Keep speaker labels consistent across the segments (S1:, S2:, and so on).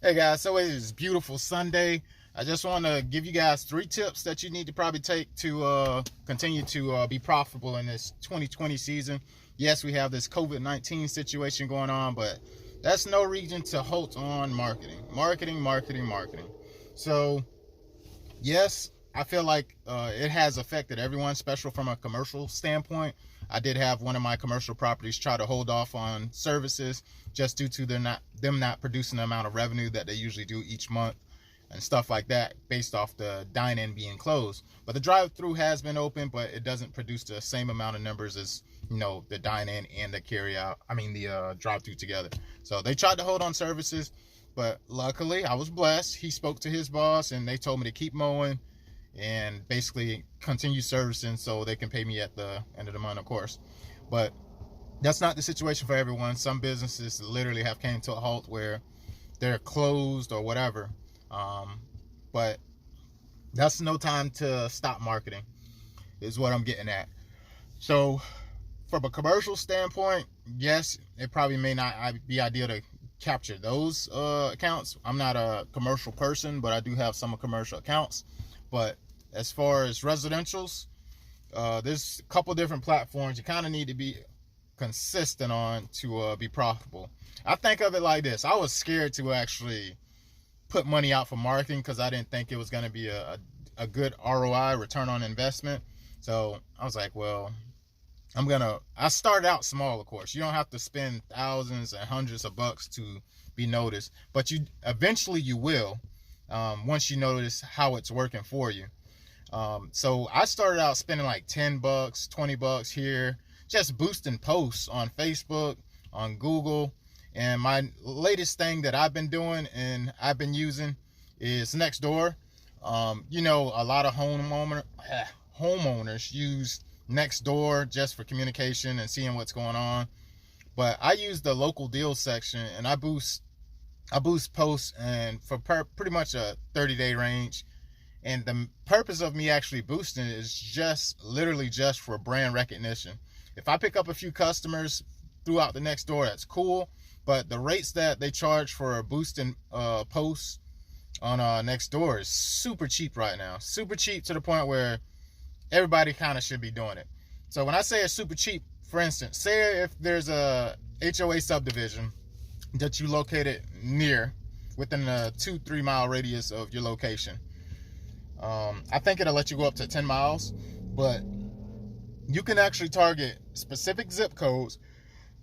S1: Hey guys, so it is beautiful Sunday. I just want to give you guys 3 tips that you need to probably take to continue to be profitable in this 2020 season. Yes, we have this COVID-19 situation going on, but that's no reason to halt on marketing. Marketing, marketing, marketing. So, yes, I feel like it has affected everyone, especially from a commercial standpoint. I did have one of my commercial properties try to hold off on services just due to them not producing the amount of revenue that they usually do each month and stuff like that, based off the dine-in being closed. But the drive-through has been open, but it doesn't produce the same amount of numbers as the dine-in and the carry-out. I mean the drive-through together. So they tried to hold on services, but luckily I was blessed. He spoke to his boss, and they told me to keep mowing and basically continue servicing so they can pay me at the end of the month, of course. But that's not the situation for everyone. Some businesses literally have came to a halt where they're closed or whatever. But that's no time to stop marketing, is what I'm getting at. So from a commercial standpoint, yes, it probably may not be ideal to capture those accounts. I'm not a commercial person, but I do have some commercial accounts. But as far as residentials, there's a couple different platforms you kind of need to be consistent on to be profitable. I think of it like this. I was scared to actually put money out for marketing because I didn't think it was going to be a good ROI, return on investment. So I was like, well, I started out small, of course. You don't have to spend thousands and hundreds of bucks to be noticed, but eventually you will, once you notice how it's working for you. So I started out spending like 10 bucks, 20 bucks here, just boosting posts on Facebook, on Google. And my latest thing that I've been doing and I've been using is Nextdoor. A lot of homeowners use Nextdoor just for communication and seeing what's going on. But I use the local deals section, and I boost posts and for pretty much a 30-day range. And the purpose of me actually boosting it is literally just for brand recognition. If I pick up a few customers throughout the Nextdoor, that's cool. But the rates that they charge for boosting posts on Nextdoor is super cheap right now. Super cheap to the point where everybody kind of should be doing it. So when I say it's super cheap, for instance, say if there's a HOA subdivision that you located near within a 2-3 mile radius of your location. I think it'll let you go up to 10 miles, but you can actually target specific zip codes,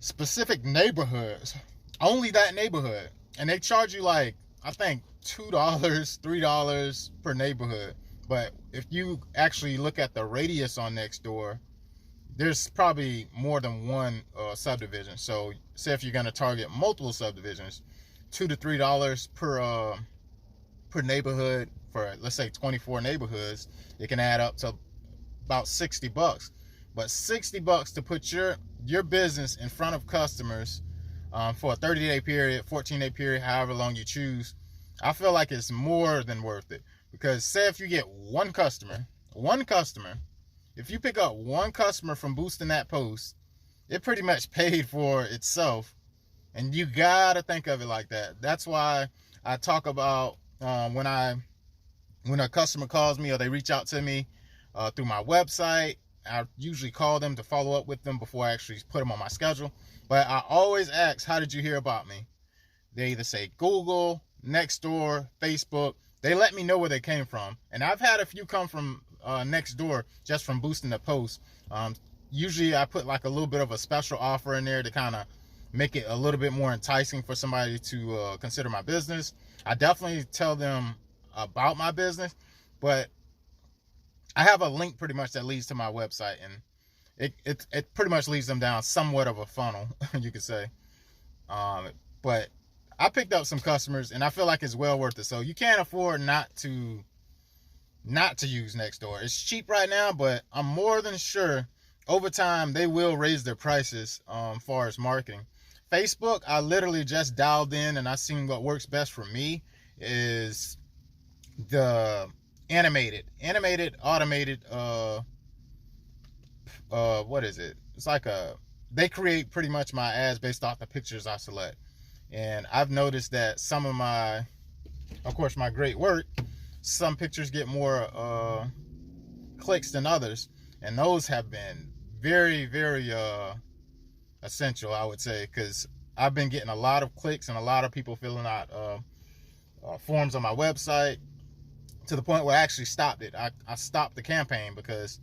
S1: specific neighborhoods, only that neighborhood. And they charge you like, I think $2, $3 per neighborhood. But if you actually look at the radius on Nextdoor, there's probably more than one subdivision. So say if you're going to target multiple subdivisions, $2 to $3 per neighborhood for, let's say, 24 neighborhoods, it can add up to about 60 bucks. But 60 bucks to put your business in front of customers for a 30-day period, 14-day period, however long you choose, I feel like it's more than worth it. Because say if you get one customer, if you pick up one customer from boosting that post, it pretty much paid for itself. And you gotta think of it like that. That's why I talk about when a customer calls me or they reach out to me through my website, I usually call them to follow up with them before I actually put them on my schedule. But I always ask, how did you hear about me? They either say Google, Nextdoor, Facebook. They let me know where they came from. And I've had a few come from Nextdoor just from boosting the post. Usually I put like a little bit of a special offer in there to kind of make it a little bit more enticing for somebody to consider my business. I definitely tell them about my business, but I have a link pretty much that leads to my website, and it pretty much leads them down somewhat of a funnel, you could say. But I picked up some customers, and I feel like it's well worth it. So you can't afford not to use Nextdoor. It's cheap right now, but I'm more than sure over time they will raise their prices as far as marketing. Facebook, I literally just dialed in, and I seen what works best for me is the animated automated what is it? It's like they create pretty much my ads based off the pictures I select. And I've noticed that some of my, of course, my great work, some pictures get more clicks than others, and those have been very, very essential, I would say, because I've been getting a lot of clicks and a lot of people filling out forms on my website, to the point where I actually stopped it. I stopped the campaign because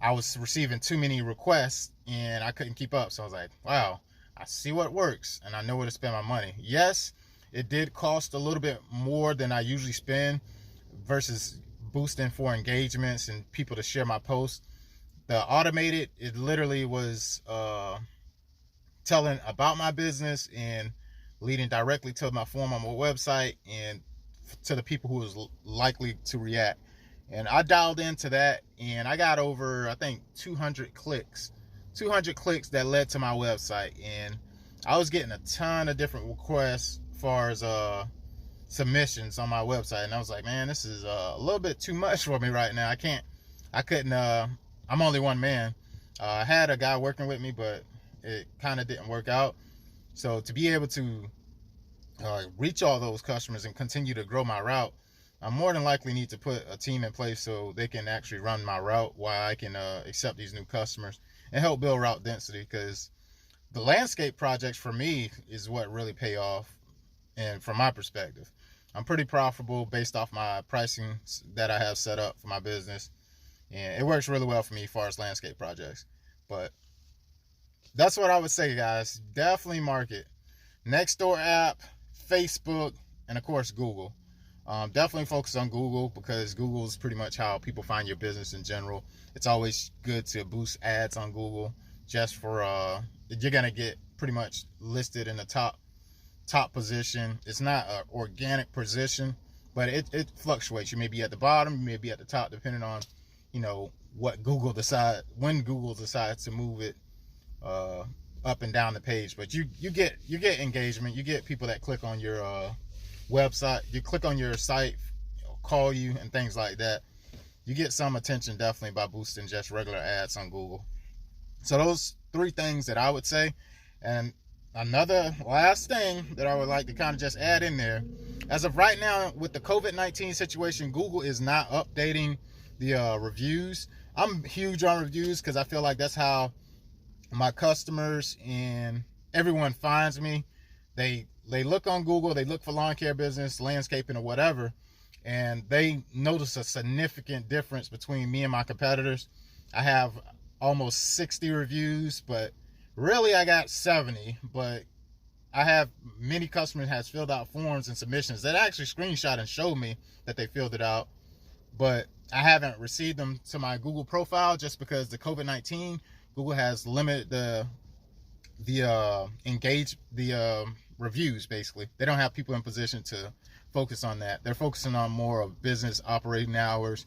S1: I was receiving too many requests and I couldn't keep up. So I was like, wow, I see what works and I know where to spend my money. Yes, it did cost a little bit more than I usually spend versus boosting for engagements and people to share my posts. The automated, it literally was telling about my business and leading directly to my form on my website and to the people who was likely to react. And I dialed into that and I got over, I think, 200 clicks that led to my website. And I was getting a ton of different requests as far as submissions on my website. And I was like, man, this is a little bit too much for me right now. I'm only one man. I had a guy working with me, but it kind of didn't work out. So to be able to reach all those customers and continue to grow my route, I more than likely need to put a team in place so they can actually run my route while I can accept these new customers and help build route density. Because the landscape projects for me is what really pay off. And from my perspective, I'm pretty profitable based off my pricing that I have set up for my business. And it works really well for me as far as landscape projects. But that's what I would say, guys. Definitely market. Nextdoor app, Facebook, and of course Google. Definitely focus on Google because Google is pretty much how people find your business in general. It's always good to boost ads on Google just for you're gonna get pretty much listed in the top position. It's not an organic position, but it fluctuates. You may be at the bottom, you may be at the top, depending on what Google when Google decides to move it up and down the page. But you get engagement, you get people that click on your website, you click on your site, call you and things like that. You get some attention definitely by boosting just regular ads on Google. So those 3 things that I would say. And another last thing that I would like to kind of just add in there, as of right now with the COVID-19 situation, Google is not updating the reviews. I'm huge on reviews because I feel like that's how my customers and everyone finds me. They look on Google, they look for lawn care business, landscaping, or whatever, and they notice a significant difference between me and my competitors. I have almost 60 reviews, but really I got 70. But I have many customers has filled out forms and submissions that actually screenshot and show me that they filled it out, but I haven't received them to my Google profile just because the COVID-19, Google has limited the reviews. Basically, they don't have people in position to focus on that. They're focusing on more of business operating hours,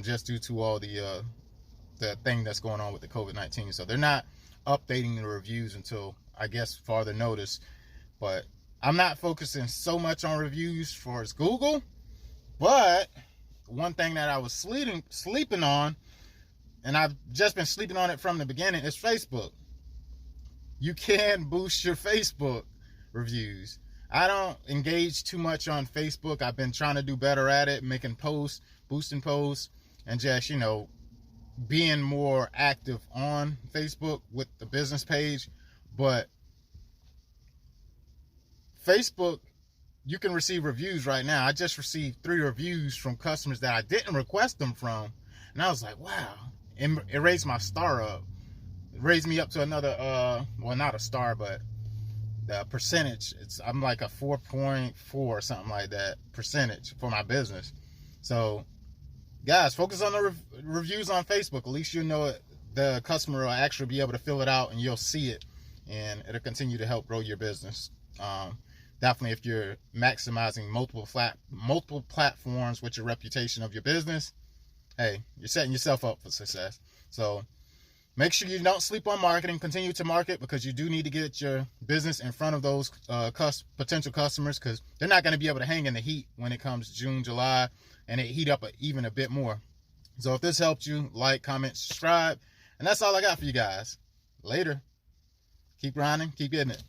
S1: just due to all the thing that's going on with the COVID-19. So they're not updating the reviews until, I guess, farther notice. But I'm not focusing so much on reviews for as Google. But one thing that I was sleeping on, and I've just been sleeping on it from the beginning, is Facebook. You can boost your Facebook reviews. I don't engage too much on Facebook. I've been trying to do better at it, making posts, boosting posts, and just, being more active on Facebook with the business page. But Facebook, you can receive reviews right now. I just received 3 reviews from customers that I didn't request them from. And I was like, wow. It raised my star up. It raised me up to another, well, not a star, but the percentage. I'm like a 4.4 or something like that percentage for my business. So guys, focus on the reviews on Facebook. At least the customer will actually be able to fill it out and you'll see it, and it'll continue to help grow your business. Definitely, if you're maximizing multiple platforms with your reputation of your business, hey, you're setting yourself up for success. So make sure you don't sleep on marketing. Continue to market, because you do need to get your business in front of those potential customers, because they're not going to be able to hang in the heat when it comes June, July, and it heat up even a bit more. So if this helped you, like, comment, subscribe. And that's all I got for you guys. Later. Keep grinding. Keep getting it.